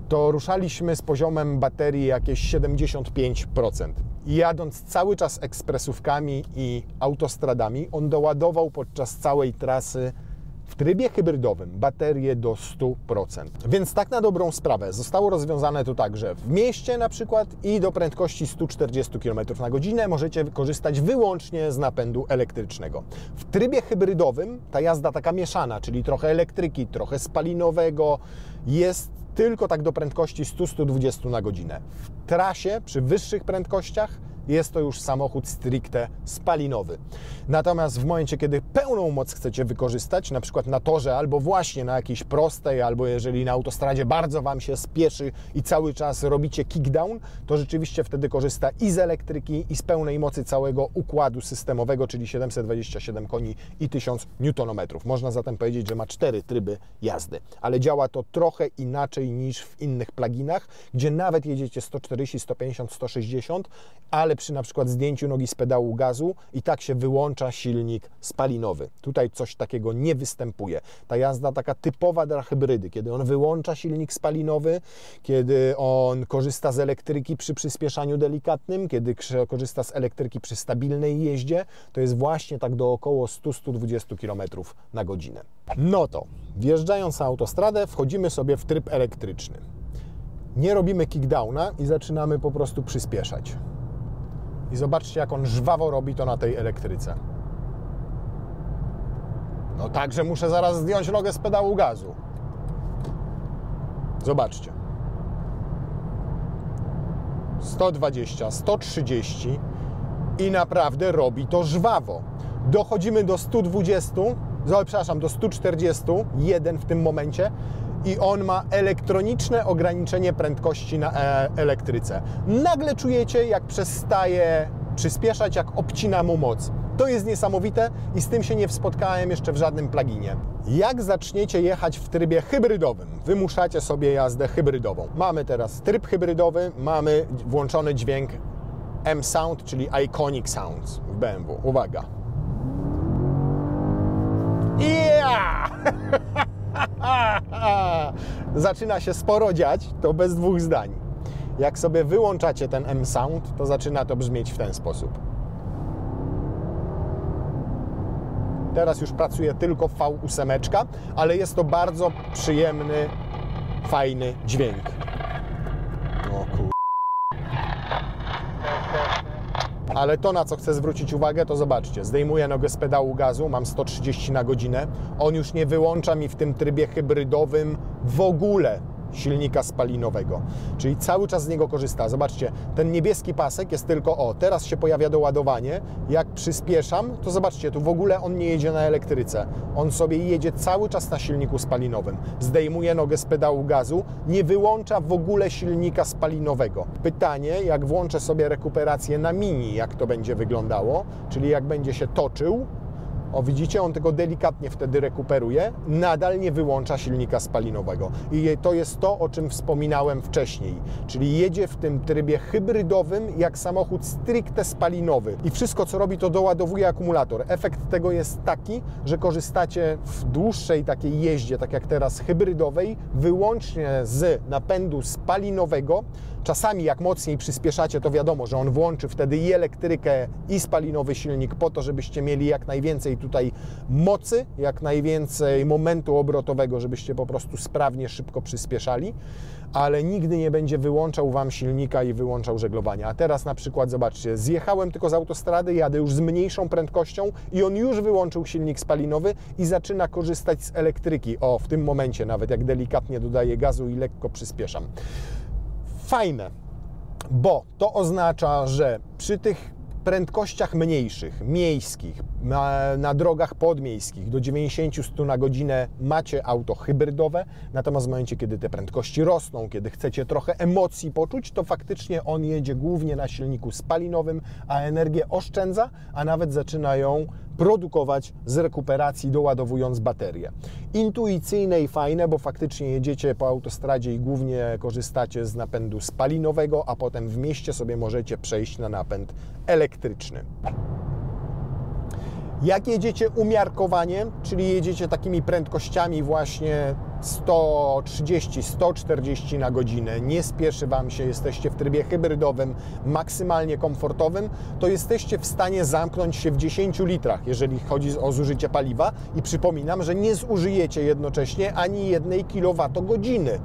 to ruszaliśmy z poziomem baterii jakieś 75%. I jadąc cały czas ekspresówkami i autostradami, on doładował podczas całej trasy w trybie hybrydowym baterię do 100%. Więc tak na dobrą sprawę zostało rozwiązane to tak, że w mieście na przykład i do prędkości 140 km na godzinę możecie korzystać wyłącznie z napędu elektrycznego. W trybie hybrydowym ta jazda taka mieszana, czyli trochę elektryki, trochę spalinowego, jest tylko tak do prędkości 100-120 na godzinę. W trasie przy wyższych prędkościach jest to już samochód stricte spalinowy. Natomiast w momencie, kiedy pełną moc chcecie wykorzystać, na przykład na torze, albo właśnie na jakiejś prostej, albo jeżeli na autostradzie bardzo Wam się spieszy i cały czas robicie kickdown, to rzeczywiście wtedy korzysta i z elektryki, i z pełnej mocy całego układu systemowego, czyli 727 koni i 1000 Nm. Można zatem powiedzieć, że ma 4 tryby jazdy. Ale działa to trochę inaczej niż w innych pluginach, gdzie nawet jedziecie 140, 150, 160, ale przy na przykład zdjęciu nogi z pedału gazu i tak się wyłącza silnik spalinowy. Tutaj coś takiego nie występuje. Ta jazda taka typowa dla hybrydy, kiedy on wyłącza silnik spalinowy, kiedy on korzysta z elektryki przy przyspieszaniu delikatnym, kiedy korzysta z elektryki przy stabilnej jeździe, to jest właśnie tak do około 100-120 km na godzinę. No to wjeżdżając na autostradę wchodzimy sobie w tryb elektryczny. Nie robimy kickdowna i zaczynamy po prostu przyspieszać. I zobaczcie, jak on żwawo robi to na tej elektryce. No tak, że muszę zaraz zdjąć nogę z pedału gazu. Zobaczcie. 120, 130 i naprawdę robi to żwawo. Dochodzimy do 120, przepraszam, do 141 w tym momencie i on ma elektroniczne ograniczenie prędkości na elektryce. Nagle czujecie, jak przestaje przyspieszać, jak obcina mu moc. To jest niesamowite i z tym się nie spotkałem jeszcze w żadnym pluginie. Jak zaczniecie jechać w trybie hybrydowym, wymuszacie sobie jazdę hybrydową. Mamy teraz tryb hybrydowy, mamy włączony dźwięk M-Sound, czyli Iconic Sounds w BMW. Uwaga! Yeah! Zaczyna się sporo dziać, to bez dwóch zdań. Jak sobie wyłączacie ten M-Sound, to zaczyna to brzmieć w ten sposób. Teraz już pracuje tylko V8, ale jest to bardzo przyjemny, fajny dźwięk. O kur... Ale to, na co chcę zwrócić uwagę, to zobaczcie, zdejmuję nogę z pedału gazu, mam 130 na godzinę, on już nie wyłącza mi w tym trybie hybrydowym w ogóle silnika spalinowego, czyli cały czas z niego korzysta. Zobaczcie, ten niebieski pasek jest tylko teraz się pojawia doładowanie, jak przyspieszam, to zobaczcie, tu w ogóle on nie jedzie na elektryce, on sobie jedzie cały czas na silniku spalinowym. Zdejmuje nogę z pedału gazu, nie wyłącza w ogóle silnika spalinowego. Pytanie, jak włączę sobie rekuperację na mini, jak to będzie wyglądało, czyli jak będzie się toczył. O, widzicie, on tylko delikatnie wtedy rekuperuje, nadal nie wyłącza silnika spalinowego. I to jest to, o czym wspominałem wcześniej, czyli jedzie w tym trybie hybrydowym jak samochód stricte spalinowy. I wszystko, co robi, to doładowuje akumulator. Efekt tego jest taki, że korzystacie w dłuższej takiej jeździe, tak jak teraz hybrydowej, wyłącznie z napędu spalinowego. Czasami jak mocniej przyspieszacie, to wiadomo, że on włączy wtedy i elektrykę, i spalinowy silnik po to, żebyście mieli jak najwięcej tutaj mocy, jak najwięcej momentu obrotowego, żebyście po prostu sprawnie, szybko przyspieszali, ale nigdy nie będzie wyłączał Wam silnika i wyłączał żeglowania. A teraz na przykład, zobaczcie, zjechałem tylko z autostrady, jadę już z mniejszą prędkością i on już wyłączył silnik spalinowy i zaczyna korzystać z elektryki. O, w tym momencie nawet, jak delikatnie dodaję gazu i lekko przyspieszam. Fajne, bo to oznacza, że przy tych prędkościach mniejszych, miejskich, na drogach podmiejskich do 90-100 na godzinę macie auto hybrydowe, natomiast w momencie, kiedy te prędkości rosną, kiedy chcecie trochę emocji poczuć, to faktycznie on jedzie głównie na silniku spalinowym, a energię oszczędza, a nawet zaczyna ją produkować z rekuperacji, doładowując baterię. Intuicyjne i fajne, bo faktycznie jedziecie po autostradzie i głównie korzystacie z napędu spalinowego, a potem w mieście sobie możecie przejść na napęd elektryczny. Jak jedziecie umiarkowanie, czyli jedziecie takimi prędkościami właśnie 130-140 na godzinę, nie spieszy Wam się, jesteście w trybie hybrydowym, maksymalnie komfortowym, to jesteście w stanie zamknąć się w 10 litrach, jeżeli chodzi o zużycie paliwa i przypominam, że nie zużyjecie jednocześnie ani 1 kWh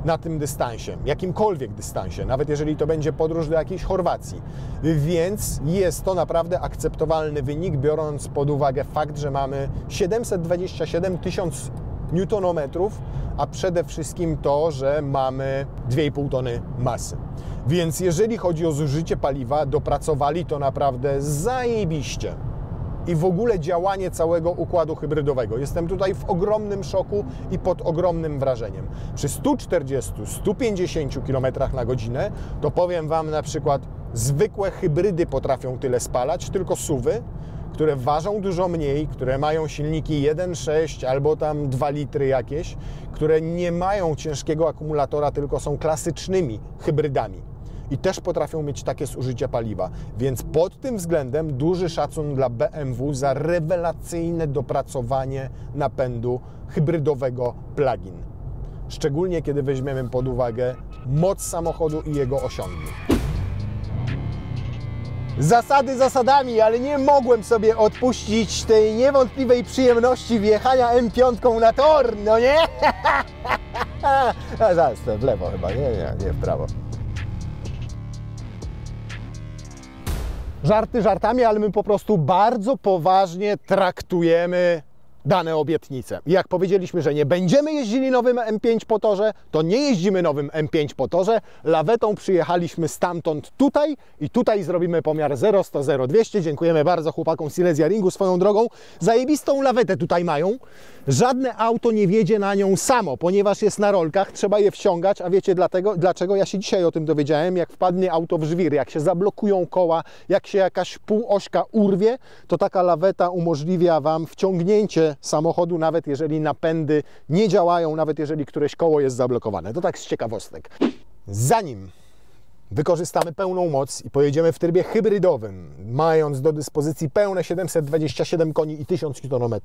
na tym dystansie, jakimkolwiek dystansie, nawet jeżeli to będzie podróż do jakiejś Chorwacji. Więc jest to naprawdę akceptowalny wynik, biorąc pod uwagę fakt, że mamy 727 tysięcy newtonometrów, a przede wszystkim to, że mamy 2,5 tony masy. Więc jeżeli chodzi o zużycie paliwa, dopracowali to naprawdę zajebiście. I w ogóle działanie całego układu hybrydowego. Jestem tutaj w ogromnym szoku i pod ogromnym wrażeniem. Przy 140-150 km na godzinę to powiem Wam na przykład zwykłe hybrydy potrafią tyle spalać, tylko SUV-y, które ważą dużo mniej, które mają silniki 1,6 albo tam 2 litry jakieś, które nie mają ciężkiego akumulatora, tylko są klasycznymi hybrydami. I też potrafią mieć takie zużycie paliwa. Więc pod tym względem duży szacun dla BMW za rewelacyjne dopracowanie napędu hybrydowego plug-in. Szczególnie kiedy weźmiemy pod uwagę moc samochodu i jego osiągi. Zasady zasadami, ale nie mogłem sobie odpuścić tej niewątpliwej przyjemności wjechania M5 na tor, no nie? A zaraz, w lewo chyba, nie w prawo. Żarty żartami, ale my po prostu bardzo poważnie traktujemy dane obietnice. I jak powiedzieliśmy, że nie będziemy jeździli nowym M5 po torze, to nie jeździmy nowym M5 po torze. Lawetą przyjechaliśmy stamtąd tutaj i tutaj zrobimy pomiar 0-100-0-200. Dziękujemy bardzo chłopakom Silesia Ringu swoją drogą. Zajebistą lawetę tutaj mają. Żadne auto nie wjedzie na nią samo, ponieważ jest na rolkach, trzeba je wciągać, a wiecie dlaczego? Ja się dzisiaj o tym dowiedziałem, jak wpadnie auto w żwir, jak się zablokują koła, jak się jakaś półośka urwie, to taka laweta umożliwia Wam wciągnięcie samochodu, nawet jeżeli napędy nie działają, nawet jeżeli któreś koło jest zablokowane. To tak z ciekawostek. Zanim wykorzystamy pełną moc i pojedziemy w trybie hybrydowym, mając do dyspozycji pełne 727 koni i 1000 Nm,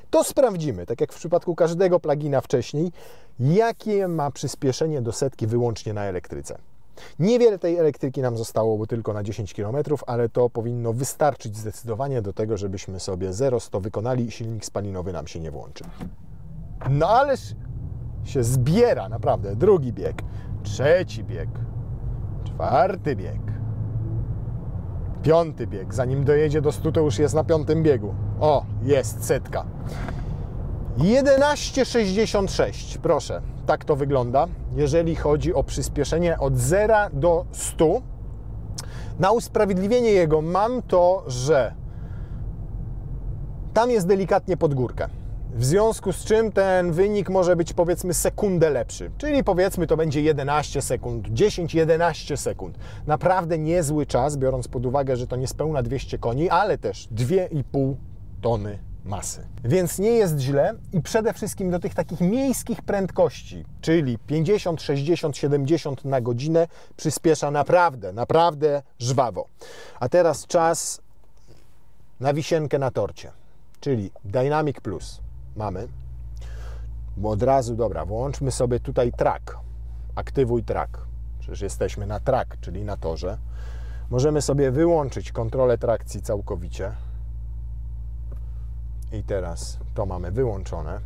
to sprawdzimy, tak jak w przypadku każdego plugina wcześniej, jakie ma przyspieszenie do setki wyłącznie na elektryce. Niewiele tej elektryki nam zostało, bo tylko na 10 km, ale to powinno wystarczyć zdecydowanie do tego, żebyśmy sobie 0-100 wykonali i silnik spalinowy nam się nie włączy. No ależ się zbiera, naprawdę. Drugi bieg, trzeci bieg, czwarty bieg, piąty bieg. Zanim dojedzie do 100, to już jest na piątym biegu. O, jest setka. 11,66, proszę, tak to wygląda, jeżeli chodzi o przyspieszenie od 0 do 100. Na usprawiedliwienie jego mam to, że tam jest delikatnie pod górkę, w związku z czym ten wynik może być, powiedzmy, sekundę lepszy, czyli powiedzmy to będzie 11 sekund, 10-11 sekund. Naprawdę niezły czas, biorąc pod uwagę, że to niespełna 200 koni, ale też 2,5 tony masy. Więc nie jest źle i przede wszystkim do tych takich miejskich prędkości, czyli 50, 60, 70 na godzinę przyspiesza naprawdę żwawo. A teraz czas na wisienkę na torcie, czyli Dynamic Plus mamy. Bo od razu, dobra, włączmy sobie tutaj track, aktywuj track, przecież jesteśmy na track, czyli na torze. Możemy sobie wyłączyć kontrolę trakcji całkowicie. I teraz to mamy wyłączone.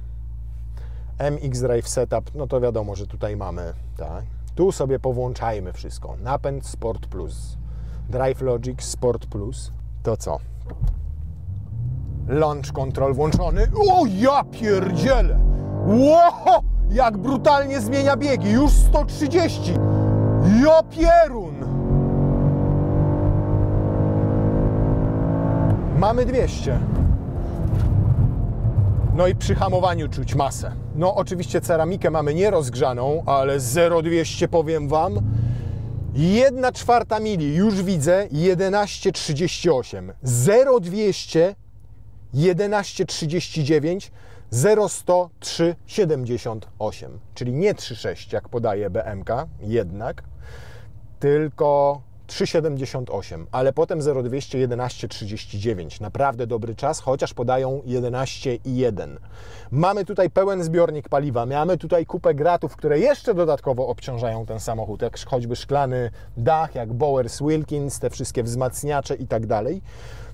MX Drive Setup, no to wiadomo, że tutaj mamy, tak. Tu sobie powłączajmy wszystko. Napęd Sport Plus, Drive Logic Sport Plus. To co? Launch Control włączony. O, ja pierdzielę! Ło! Jak brutalnie zmienia biegi. Już 130. Ja pierun! Mamy 200. No i przy hamowaniu czuć masę. No oczywiście ceramikę mamy nierozgrzaną, ale 0,200 powiem Wam. 1/4 mili, już widzę, 11,38. 0,200, 11,39, 0,100, 3,78. Czyli nie 3,6 jak podaje BMK jednak, tylko 3,78, ale potem 0,200, 11,39. Naprawdę dobry czas, chociaż podają 11,1. Mamy tutaj pełen zbiornik paliwa, mamy tutaj kupę gratów, które jeszcze dodatkowo obciążają ten samochód, jak choćby szklany dach, jak Bowers Wilkins, te wszystkie wzmacniacze i tak dalej.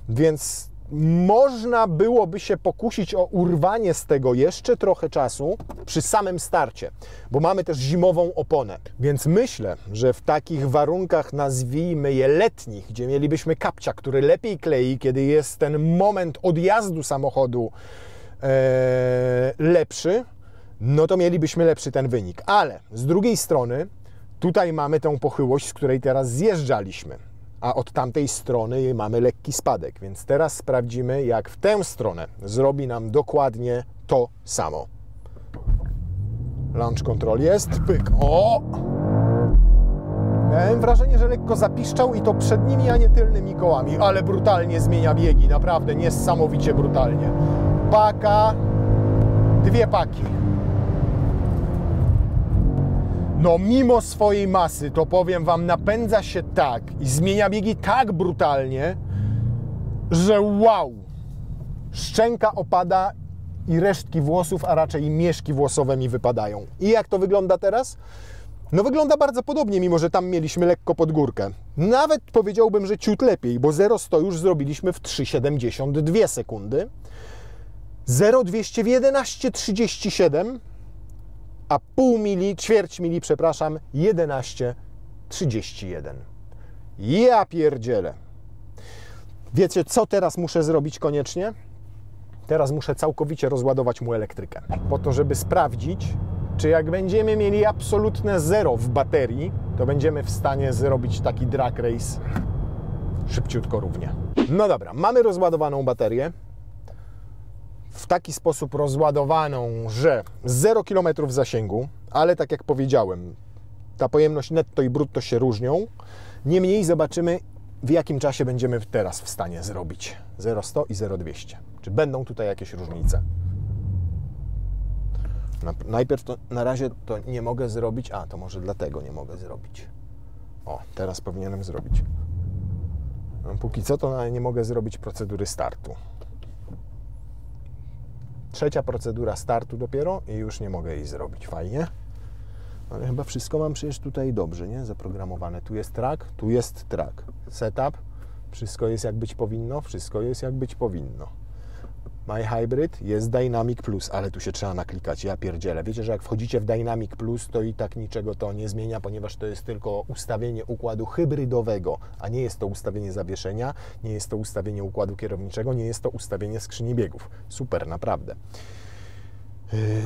Więc można byłoby się pokusić o urwanie z tego jeszcze trochę czasu przy samym starcie, bo mamy też zimową oponę. Więc myślę, że w takich warunkach, nazwijmy je letnich, gdzie mielibyśmy kapcia, który lepiej klei, kiedy jest ten moment odjazdu samochodu lepszy, no to mielibyśmy lepszy ten wynik. Ale z drugiej strony tutaj mamy tę pochyłość, z której teraz zjeżdżaliśmy, a od tamtej strony mamy lekki spadek, więc teraz sprawdzimy, jak w tę stronę zrobi nam dokładnie to samo. Launch Control jest, pyk, o! Miałem wrażenie, że lekko zapiszczał i to przednimi, a nie tylnymi kołami, ale brutalnie zmienia biegi, naprawdę niesamowicie brutalnie. Paka, dwie paki. No mimo swojej masy, to powiem Wam, napędza się tak i zmienia biegi tak brutalnie, że wow! Szczęka opada i resztki włosów, a raczej mieszki włosowe mi wypadają. I jak to wygląda teraz? No wygląda bardzo podobnie, mimo że tam mieliśmy lekko pod górkę. Nawet powiedziałbym, że ciut lepiej, bo 0-100 już zrobiliśmy w 3,72 sekundy. 0,200 w 11,37, a pół mili, ćwierć mili, przepraszam, 11,31. Ja pierdzielę. Wiecie, co teraz muszę zrobić koniecznie? Teraz muszę całkowicie rozładować mu elektrykę, po to, żeby sprawdzić, czy jak będziemy mieli absolutne zero w baterii, to będziemy w stanie zrobić taki drag race szybciutko równie. No dobra, mamy rozładowaną baterię. W taki sposób rozładowaną, że 0 km zasięgu, ale tak jak powiedziałem, ta pojemność netto i brutto się różnią. Niemniej zobaczymy, w jakim czasie będziemy teraz w stanie zrobić 0,100 i 0,200. Czy będą tutaj jakieś różnice? Najpierw to na razie to nie mogę zrobić. A, to może dlatego nie mogę zrobić. O, teraz powinienem zrobić. No, póki co to nie mogę zrobić procedury startu. Trzecia procedura startu dopiero i już nie mogę jej zrobić. Fajnie. Ale chyba wszystko mam przecież tutaj dobrze, nie? Zaprogramowane. Tu jest track. Setup. Wszystko jest jak być powinno. Wszystko jest jak być powinno. My Hybrid jest Dynamic Plus, ale tu się trzeba naklikać, ja pierdzielę. Wiecie, że jak wchodzicie w Dynamic Plus, to i tak niczego to nie zmienia, ponieważ to jest tylko ustawienie układu hybrydowego, a nie jest to ustawienie zawieszenia, nie jest to ustawienie układu kierowniczego, nie jest to ustawienie skrzyni biegów. Super, naprawdę.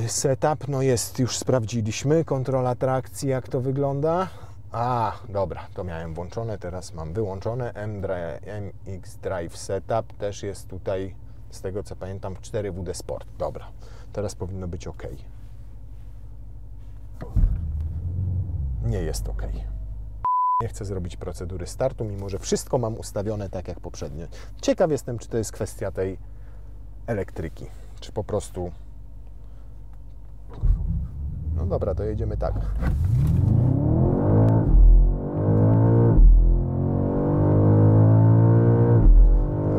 Setup, no jest, już sprawdziliśmy. Kontrola trakcji, jak to wygląda. A, dobra, to miałem włączone, teraz mam wyłączone. MX Drive Setup też jest tutaj, z tego co pamiętam, 4WD Sport. Dobra, teraz powinno być OK. Nie jest OK. Nie chcę zrobić procedury startu, mimo że wszystko mam ustawione tak jak poprzednio. Ciekaw jestem, czy to jest kwestia tej elektryki, czy po prostu... No dobra, to jedziemy tak.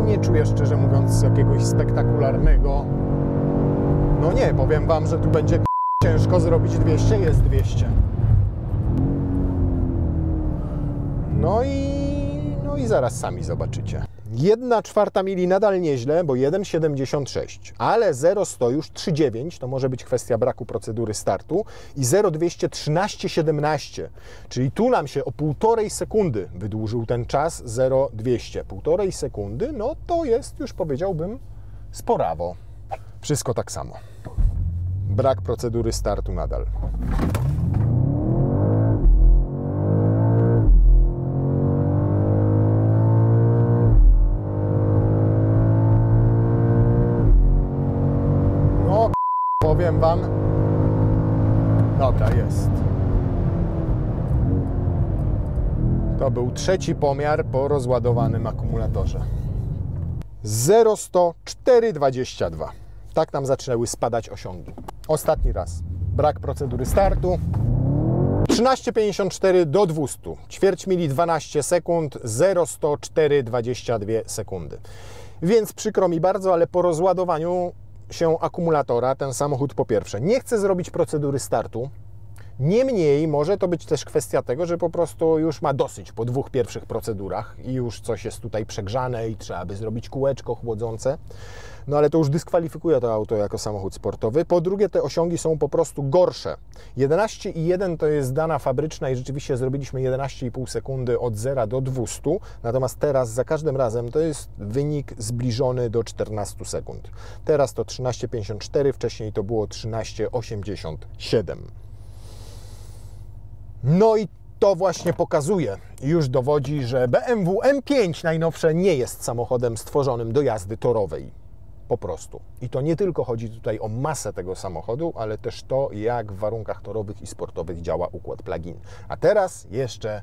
Nie czuję, szczerze mówiąc, jakiegoś spektakularnego. No nie, powiem Wam, że tu będzie ciężko zrobić 200, jest 200. No i zaraz sami zobaczycie. 1/4 mili nadal nieźle, bo 1,76, ale 0,100 już 3,9, to może być kwestia braku procedury startu, i 0,200 13,17, czyli tu nam się o 1,5 sekundy wydłużył ten czas 0,200. 1,5 sekundy, no to jest, już powiedziałbym, sporawo. Wszystko tak samo. Brak procedury startu nadal. Powiem Wam, dobra, jest. To był trzeci pomiar po rozładowanym akumulatorze. 0,100 4,22. Tak nam zaczęły spadać osiągi. Ostatni raz. Brak procedury startu. 13,54 do 200. Ćwierć mili 12 sekund, 0,100 4,22 sekundy. Więc przykro mi bardzo, ale po rozładowaniu się akumulatora ten samochód po pierwsze nie chce zrobić procedury startu. Niemniej może to być też kwestia tego, że po prostu już ma dosyć po 2 pierwszych procedurach i już coś jest tutaj przegrzane i trzeba by zrobić kółeczko chłodzące. No ale to już dyskwalifikuje to auto jako samochód sportowy. Po drugie, te osiągi są po prostu gorsze. 11,1 to jest dana fabryczna i rzeczywiście zrobiliśmy 11,5 sekundy od 0 do 200. Natomiast teraz za każdym razem to jest wynik zbliżony do 14 sekund. Teraz to 13,54, wcześniej to było 13,87. No i to właśnie pokazuje i już dowodzi, że BMW M5 najnowsze nie jest samochodem stworzonym do jazdy torowej. Po prostu. I to nie tylko chodzi tutaj o masę tego samochodu, ale też to, jak w warunkach torowych i sportowych działa układ plug-in. A teraz jeszcze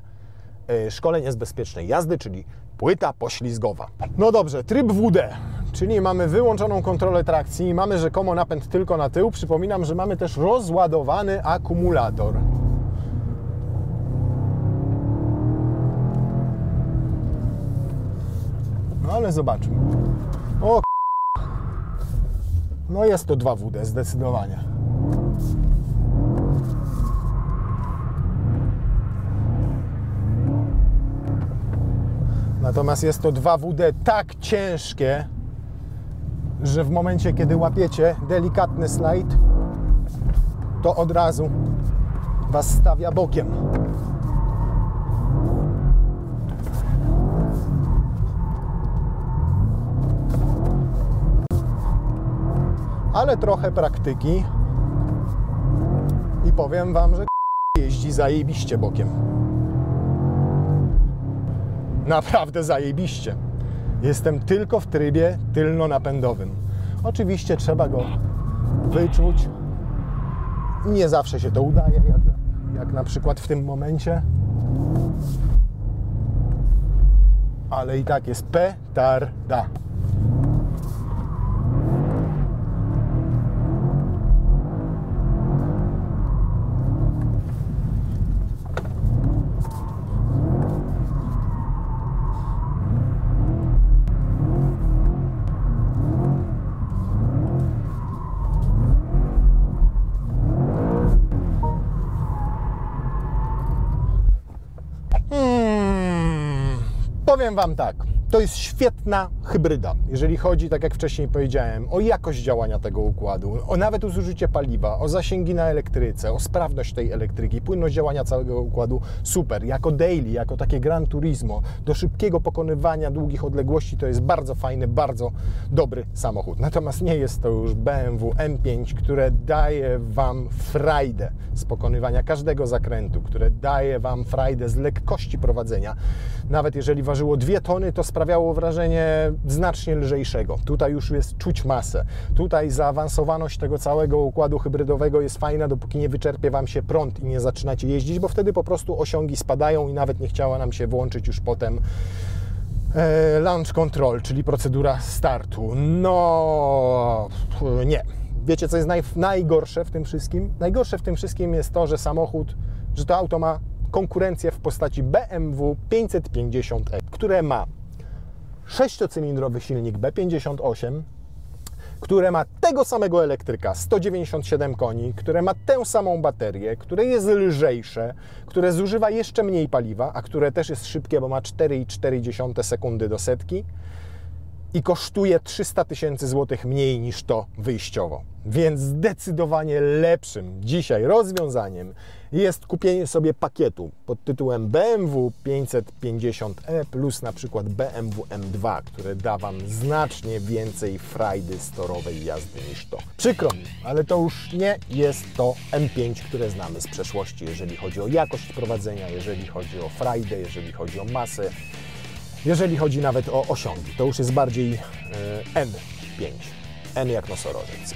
szkolenie z bezpiecznej jazdy, czyli płyta poślizgowa. No dobrze, tryb WD, czyli mamy wyłączoną kontrolę trakcji, mamy rzekomo napęd tylko na tył. Przypominam, że mamy też rozładowany akumulator. No ale zobaczmy. O, no jest to 2WD zdecydowanie. Natomiast jest to 2WD tak ciężkie, że w momencie, kiedy łapiecie delikatny slajd, to od razu Was stawia bokiem. ale trochę praktyki i powiem Wam, że jeździ zajebiście bokiem. Naprawdę zajebiście. Jestem tylko w trybie tylno-napędowym. Oczywiście trzeba go wyczuć. Nie zawsze się to udaje, jak na przykład w tym momencie. Ale i tak jest petarda. Powiem Wam tak, to jest świetna hybryda, jeżeli chodzi, tak jak wcześniej powiedziałem, o jakość działania tego układu, nawet o zużycie paliwa, o zasięgi na elektryce, o sprawność tej elektryki, płynność działania całego układu, super. Jako daily, jako takie Gran Turismo, do szybkiego pokonywania długich odległości to jest bardzo fajny, bardzo dobry samochód. Natomiast nie jest to już BMW M5, które daje Wam frajdę z pokonywania każdego zakrętu, które daje Wam frajdę z lekkości prowadzenia. Nawet jeżeli ważyło 2 tony, to sprawiało wrażenie znacznie lżejszego. Tutaj już jest czuć masę. Tutaj zaawansowaność tego całego układu hybrydowego jest fajna, dopóki nie wyczerpie Wam się prąd i nie zaczynacie jeździć, bo wtedy po prostu osiągi spadają i nawet nie chciała nam się włączyć już potem launch control, czyli procedura startu. No nie. Wiecie, co jest najgorsze w tym wszystkim? Najgorsze w tym wszystkim jest to, że to auto ma konkurencję w postaci BMW 550e, które ma 6-cylindrowy silnik B58, które ma tego samego elektryka, 197 koni, które ma tę samą baterię, które jest lżejsze, które zużywa jeszcze mniej paliwa, a które też jest szybkie, bo ma 4,4 sekundy do setki i kosztuje 300 000 złotych mniej niż to wyjściowo. Więc zdecydowanie lepszym dzisiaj rozwiązaniem jest kupienie sobie pakietu pod tytułem BMW 550e plus na przykład BMW M2, które da Wam znacznie więcej frajdy z torowej jazdy niż to. Przykro mi, ale to już nie jest to M5, które znamy z przeszłości, jeżeli chodzi o jakość prowadzenia, jeżeli chodzi o frajdę, jeżeli chodzi o masę, jeżeli chodzi nawet o osiągi. To już jest bardziej N5. N jak nosorożec.